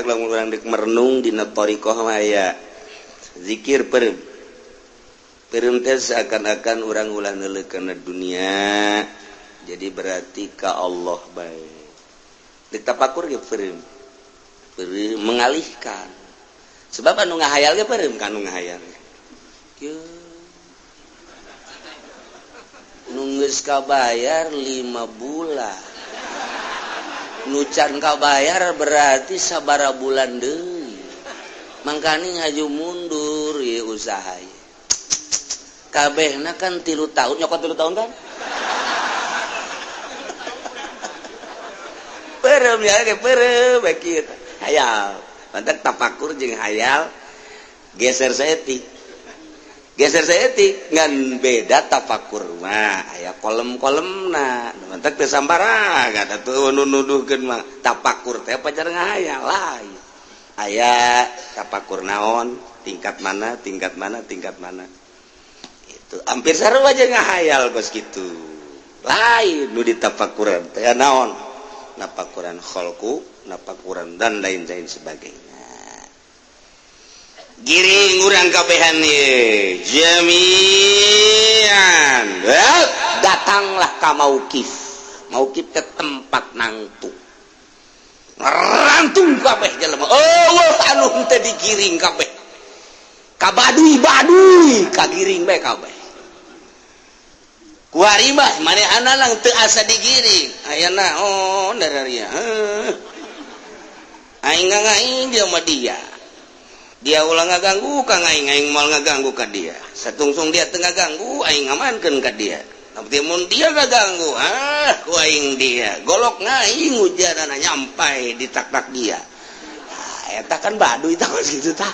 lamun urang dek merenung dina thariqah aya zikir perem teh seakan-akan urang ulah neuleuh kana dunia, jadi berarti ka Allah bae. Dek tapakur ge perem mengalihkan, sebab anu ngahayal ge perem kan anu ngahayal kieu nu geus kabayar 5 bulan nu can kabayar berarti sabaraha bulan deui, mangkani ngaju mundur ieu usaha ieu kabehna kan 3 tahun nyokot 3 tahun kan perem ya ge perem kieu hayal mantap tafakur jeung hayal geser saeutik ngan beda tafakur mah aya kolom-kolomna mantap teu sambaraga da teu nuduhkeun mah tafakur teh pajar ngahayal lain aya tafakur naon tingkat mana itu hampir sarua aja ngahayal kos kitu lain nu ditafakuran teh naon nafakuran khalqu nafakuran dan lain-lain sebagainya. Giring urang kabehan ye jami'an datanglah ka maukif ke tempat nangtu rantung kabeh jelema anu teu digiring kabeh ka baduy kagiring bae kabeh kuari mah manehana lang teu asa digiring ayeuna dararia aing ngaing dia mah dia ulah ngaganggu ka aing moal ngaganggu ka dia satungsung dia teu ngaganggu aing ngamankeun ka dia tapi mun dia ngaganggu ku aing dia golok ngaing hujanana nyampai di tak-tak dia eta kan baduy tah kitu tah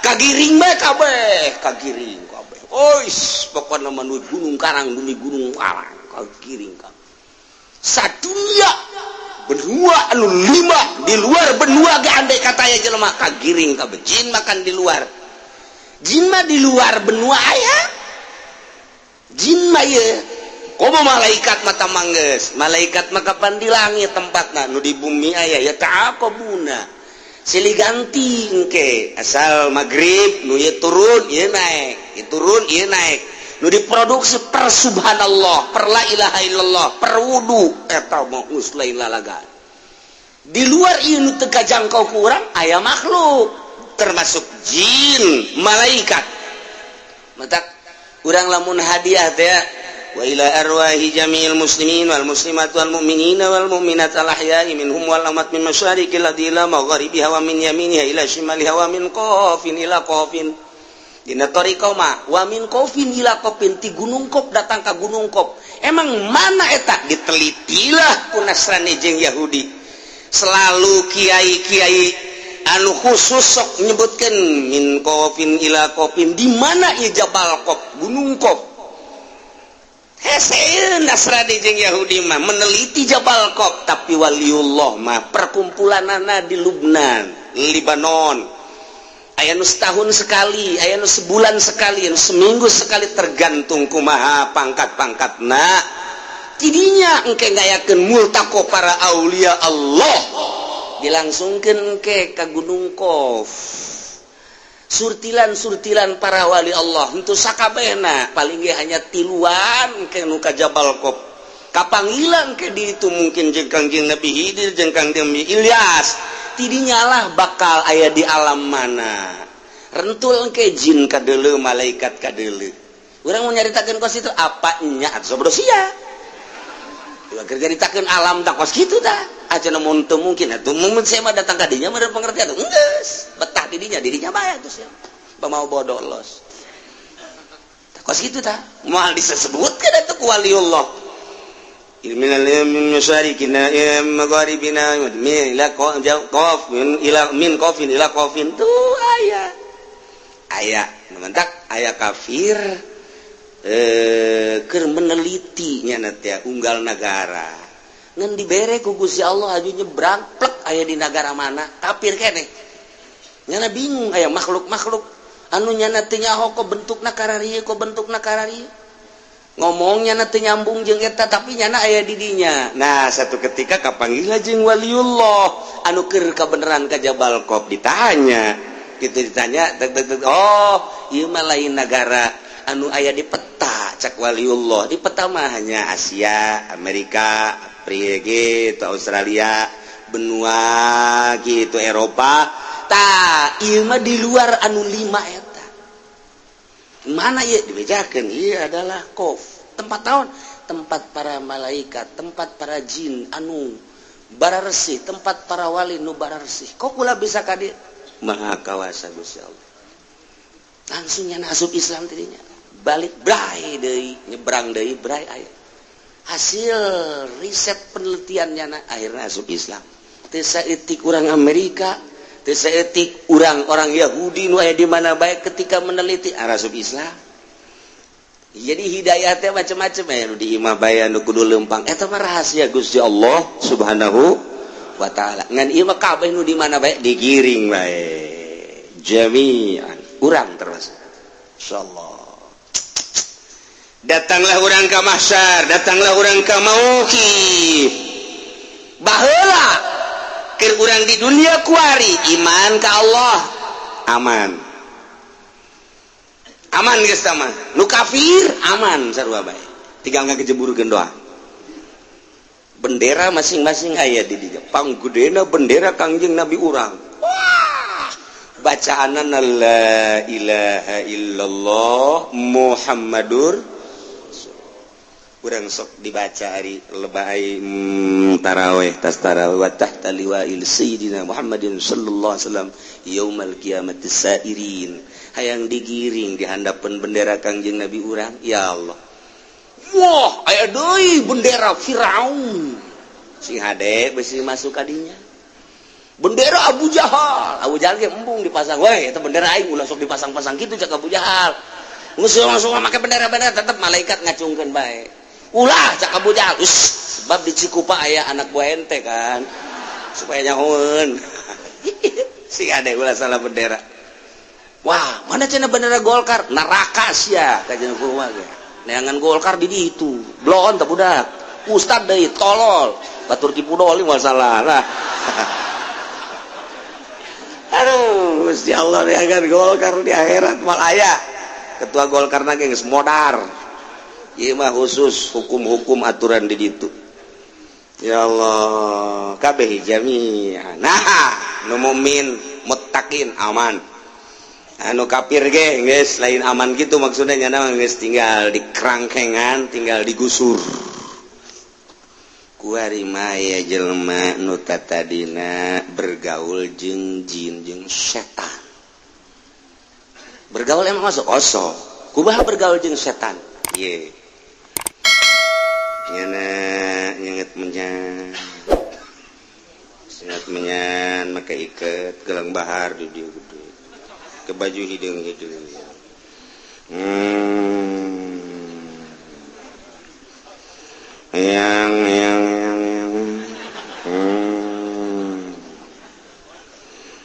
kagiring bae kabeh ois pokona mah nu gunung karang nu gunung karang kagiring kabeh sadunya benua anu 5 di luar benua ge andai kata aya jelema kagiring kabeh jin makan di luar jin mah di luar benua aya jin mah ye komo malaikat mata manggeus malaikat mah kapan di langit tempatna nu di bumi aya ya ta'aqabuna silih ganti engke asal maghrib nu ieu turun ieu naik ieu turun ieu naik nu diproduksi per subhanallah per la ilaha illallah per wudu eta mah geus lain lalaga di luar ieu nu teu kajangkau ku urang aya makhluk termasuk jin malaikat mata urang lamun hadiah teh wa ila arwahi jami'il muslimin wal muslimat wal mu'minina wal mu'minat al ahya'i minhum wal amat min masyariqil ardi ila magharibiha wa min yaminiha ila shimaliha wa min qafin ila qafin dina thariqah mah wa min qafin ila qafin ti gunung kop datang ka gunung kop emang mana eta ditelitilah ku Nasrani jeung Yahudi selalu kiai-kiai anu khusus sok nyebutkeun min qafin ila qafin di mana ieu Jabal Qaf gunung Qaf hese Nasrani jeung Yahudi mah meneliti Jabal Qaf tapi waliullah mah perkumpulanana di Lubnan Libanon aya nu setahun sekali aya nu sebulan sekali anu seminggu sekali tergantung kumaha pangkat-pangkatna tidinya engke ngayakeun multaqo para aulia Allah dilangsungkeun engke ka gunung Qaf surtilan para wali Allah henteu sakabehna paling ge hanya tiluan engke nu ka Jabal Qaf kapanggilan ke ditu mungkin jeung Kangjeng Nabi Khidir jeung Kangjeng Nabi Ilyas tidinya lah bakal aya di alam mana rentul engke jin kadeuleu malaikat kadeuleu urang mau nyaritakeun kos itu apa nya atuh sabdo sia kerja ditakeun alam tak kos kitu tah acan mun teu mungkin atuh mun saya mah datang ka dinya mah pengertian atuh geus betah didinya bae atuh sia pamau bodolos tak kos kitu tah moal disebutkeun atuh ku waliullah ilminal min masyarikina magharibina min ila qafin ila min qafin ila qafin tu aya mentak aya kafir keur meneliti nya teh unggal negara ngan dibere ku Gusti Allah aju nyebrang plek aya di negara mana kafir keneh nyana bingung aya makhluk-makhluk anu nyana teu nyaho ko bentukna kararieu ngomongnya nanti nyambung jeung eta tapi nyana aya didinya. Nah satu ketika kapanggihlah jeung waliullah anu keur kabeneran ka Jabal Qaf ditanya gitu ditanya oh ieu mah lain negara anu aya di peta cak waliullah di peta mah hanya Asia Amerika Afrika gitu Australia benua gitu Eropa tah ieu mah di luar anu 5 eta mana ya dibejakeun ieu adalah Qaf tempat tahun tempat para malaikat tempat para jin anu bara resih tempat para wali nu bara resih kok ulah bisa ka dieu maha kawasa Gusti Allah langsung nyana asup Islam tidinya balik bray deui nyebrang deui bray aya hasil riset penelitian nyana akhirna asup Islam teu saeutik urang Amerika teu saeutik orang Yahudi nu aya di mana bae ketika meneliti asup Islam. Jadi hidayah teh macam-macam ya nu di imah bae nu kudu leumpang eta mah rahasia Gusti Allah Subhanahu wa taala. Ngan ieu mah kabeh nu di mana bae digiring bae. Jami'an urang terus. Insyaallah. Datanglah urang ka mahsyar, datanglah urang ka mauqif. Baheula keur urang di dunia kuari iman ka Allah aman. Aman geus tah mah nu kafir aman sarua bae tinggal ngakejeburkeun doa bendera masing-masing aya di dieu panggedena bendera Kangjeng Nabi urang wah bacaanna la ilaha illallah Muhammadur urang sok dibaca ari lebay tarawih tas tarawih wa tahta liwa'il sayyidina Muhammadin sallallahu alaihi wasallam yaumal qiyamati sairin hayang digiring di handapan bendera Kangjeng Nabi urang ya Allah wah aya deui bendera Firaun sing hade besi masuk kadinya bendera Abu Jahal ge embung dipasang we eta bendera aing ulah sok dipasang-pasang kitu cak Abu Jahal geus langsung make bendera-bendera tetep malaikat ngacungkeun bae ulah cak Abu Jahal sebab di Cikupa aya anak buah ente kan supaya nyahoeun sing hade ulah salah bendera. Wah, mana cenah bendera Golkar? Neraka sia kajian kumaha ge. Neangan Golkar di ditu. Blon teh budak. Ustad deui tolol. Batur tipu doli moal salah. Nah. Aduh, Gusti Allah neangan Golkar di akhirat mal aya. Ketua Golkar na geus modar. Ieu mah khusus hukum-hukum aturan di ditu. Ya Allah, kabeh jami'an. Nah, nu mukmin muttaqin aman. Anu kafir ge geus lain aman gitu maksudnya nyana geus tinggal di kerangkengan tinggal digusur kuari mah ya jelema nu tatadina bergaul jeung jin jeung setan bergaul emang masuk oso kumaha bergaul jeung setan ieu nyana nyenget menyan make iket gelang bahar di dieu gede ke baju hidung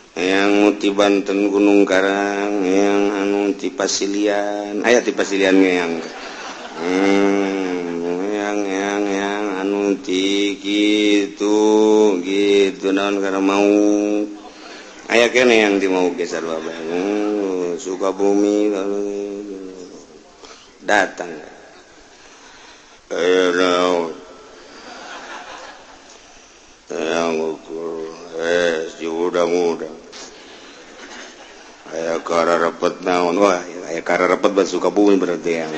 yang muti Banten Gunung Karang yang anu ti Pasilian aya ti Pasilian yang anu ti gitu naon karena mau aya kene yang di mau geser babeh Sukabumi datang yang ukur muda aya kara repet naon wah aya kara repet ban Sukabumi berarti yang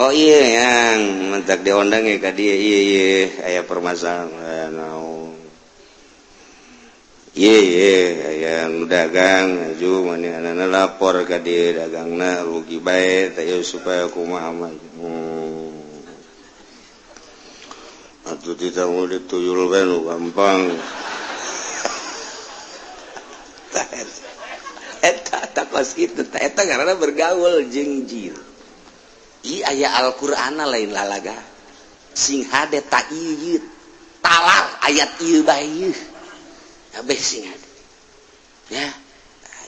oh iya yang mentak diondang ya ka dieu ieu aya permasalahan naon yang dagang aju mana lapor ke dia dagangna rugi bae teh supaya kumaha mah atuh tidak mau dituyul bae nu gampang eta takos kitu eta karena bergaul jeung jin ieu aya Al-Qur'an lain lalaga sing hade ta ieu talar ayat ieu bae kabeh sing ada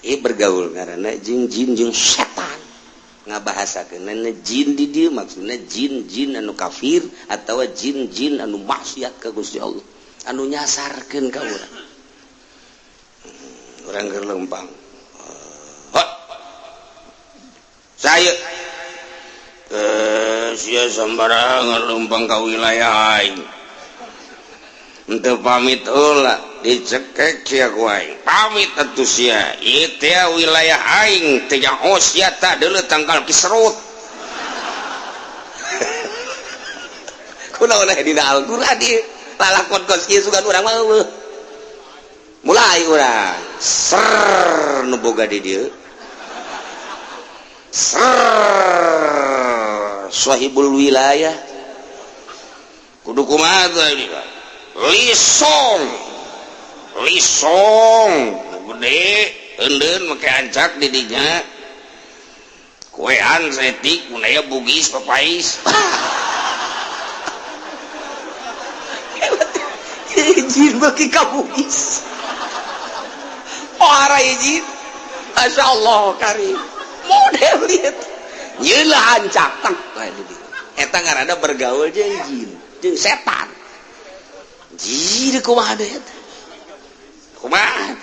ya bergaul karena jeung jin jeung setan ngabahasakeun jin di dieu maksudna jin anu kafir atawa jin anu maksiat ka Gusti Allah anu nyasarkeun ka urang. Urang keur lempang. Saya sia sambarangan lempang ka wilayah aing. Henteu pamit heula dicekek sia ku aing. Pamit atuh sia. Ieu teh wilayah aing teh nyaho sia tah deuleu tangkal Kisrut. Kunaon dina Al-Qur'an ieu? Lalakon kos ieu sugan urang mah eueuh. Mulai urang ser nu boga di dieu. Sahibul wilayah kudu kumaha teh lisong gede endeun make ancak di dinya kuean setik mun aya bugis papais izin bagi ka bugis ora izin masyaallah karim model lihat nyeula hancak tang eta ngaranna bergaul jeung jin jeung setan jin kumaha deui eta kumaha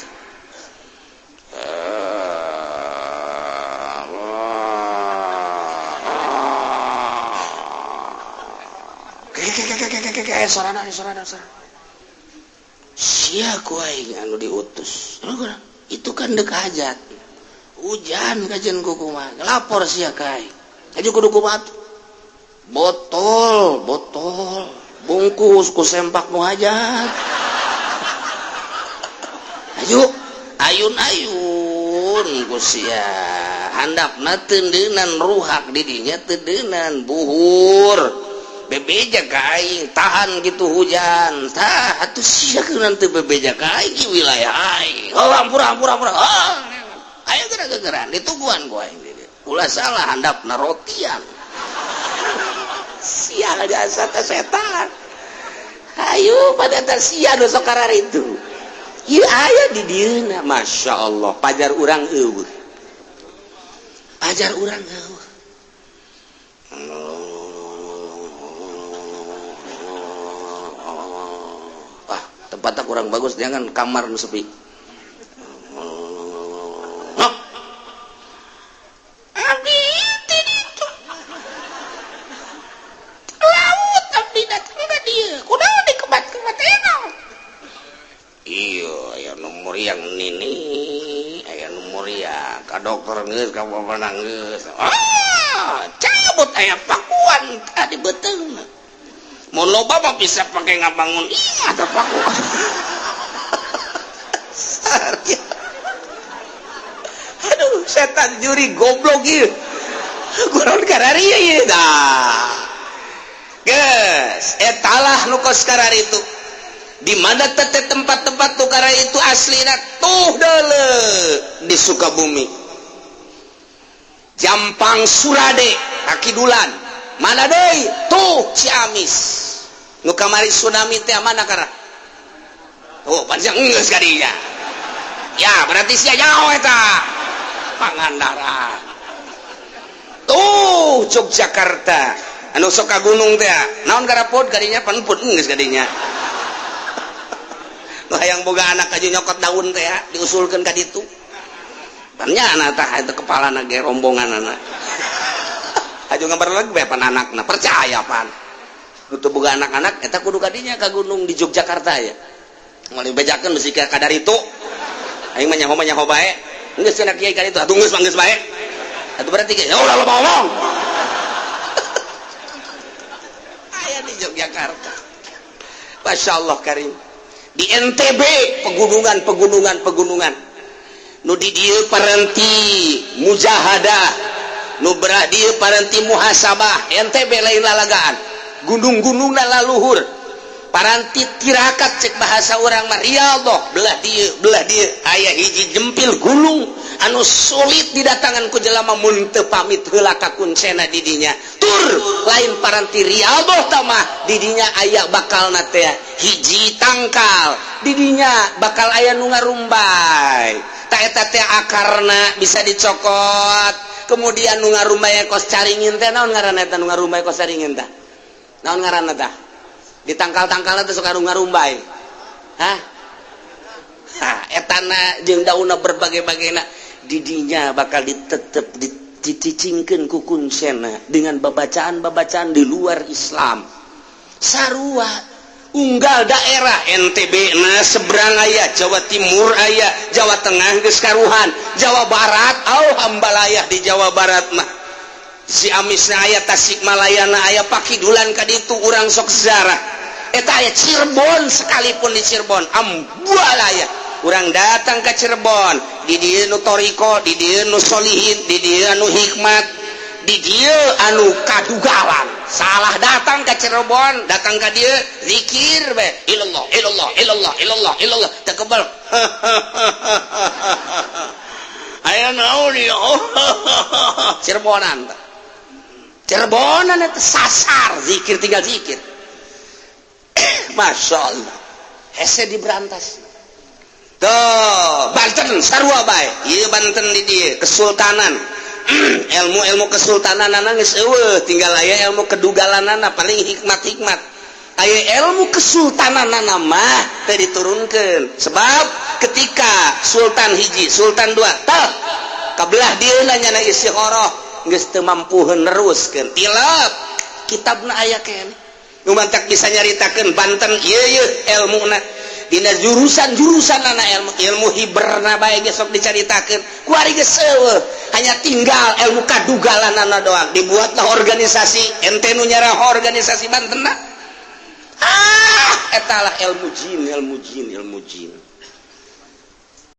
sorana sia ku aing anu diutus itu kan deuk hajat hujan kajian kukuman lapor sia kai aja kudu kumat botol bungkus ku sempak nu hajat ayo ayun ku sia handapna tendeunan ruhak di dinya tendeunan buhur bebeja ka aing tahan gitu hujan tah atuh sia keunaan teu bebeja ka aing wilayah aing hampura ayo gerak-gerak dituguan ku aing ulah salah handapna rotian sia jasa teh setan ayo pada teh sia nu sok kararitu ieu aya di dieuna masyaallah pajar urang eueuh tempatnya kurang bagus jangan kamar nu sepi yang nini aya nomor ya ka dokter geus ka bapak geus cabut aya pakuan tadi beteung mun loba mah bisa pake ngabangun imah teh pakuan aduh setan juri goblok ieu kunaon kararieu ieu dah geus etalah nu kos kararitu di mana tete tempat-tempat tukara itu aslina tuh dele di Sukabumi Jampang Surade Kakidulan mana deui tuh Ciamis nu kamari tsunami teh mana karena oh panjang geus kadinya ya berarti sia jauh eta Pangandaran tuh Yogyakarta anu sok ka gunung teh naon garapod kadinya panput geus kadinya hayang boga anak aja nyokot daun teh diusulkan ka ditu ternyata tah itu kepala ge rombongan anak aja ngabar lagi bae pan anakna percaya pan nutu boga anak-anak eta kudu kadinya ka gunung di Yogyakarta ya mulai bejakeun besi ka kadar itu aing mah nyaho bae geus cenah kiai ka ditu atuh geus manggeus bae atuh berarti ge ya ulah lo ngomong aya di Yogyakarta masyaallah karim di NTB pegunungan nu di dieu paranti mujahadah nu berat dieu paranti muhasabah NTB lain lalagaan gunung-gunungna laluhur paranti tirakat cek bahasa urang mah Riyadhah belah dieu aya hiji jempil gunung anu sulit didatangan ku jelema mun teu pamit heula ka kuncena di dinya tur lain paranti Riyadhah tah mah di dinya aya bakalna teh hiji tangkal di dinya bakal aya nu ngarumbai ta eta teh akarna bisa dicokot kemudian nu ngarumbae kos caringin teh naon ngaranna eta nu ngarumbae kos caringin teh naon ngaranna teh ditangkal-tangkalna teh sok ngarumbae hah etana jeung daunna berbagai-bagena didinya bakal ditetep diticingkeun ku kuncena dengan babacaan-babacaan di luar Islam sarua unggal daerah NTB na seberang aya Jawa Timur aya Jawa Tengah geus karuhan Jawa Barat hambalayah di Jawa Barat mah si amisna aya Tasikmalayana aya Pakidulan ka ditu urang sok zarah eta aya Cirebon sekalipun di Cirebon ambualaya urang datang ke Cirebon di dieu nu toriko di dieu nu solihin di dieu anu hikmat di dieu anu kadugalan salah datang ke Cirebon datang ke dia zikir be ilallah ilallah ilallah ilallah ilallah takebal aya naon ya Cirebonan itu sasar zikir tinggal zikir Masya Allah hese diberantas tuh Banten sarua bae ieu Banten di dieu kesultanan ilmu kesultanan geus eueuh tinggal aya ilmu kedugalanana paling hikmat-hikmat aya ilmu kesultananana mah teu diturunkeun sebab ketika sultan hiji sultan dua tah kabelah dieuna nyana istikharah geus teu mampuheun neruskeun tilap kitabna aya keneh nu mantak bisa nyaritakeun Banten ieu ilmuna dina jurusan ilmu hiberna bae geus sok dicaritakeun kuari geus eueuh hanya tinggal ilmu kadugalanana doang dibuatlah organisasi ente nu nyarah organisasi Bantenna etalah ilmu jin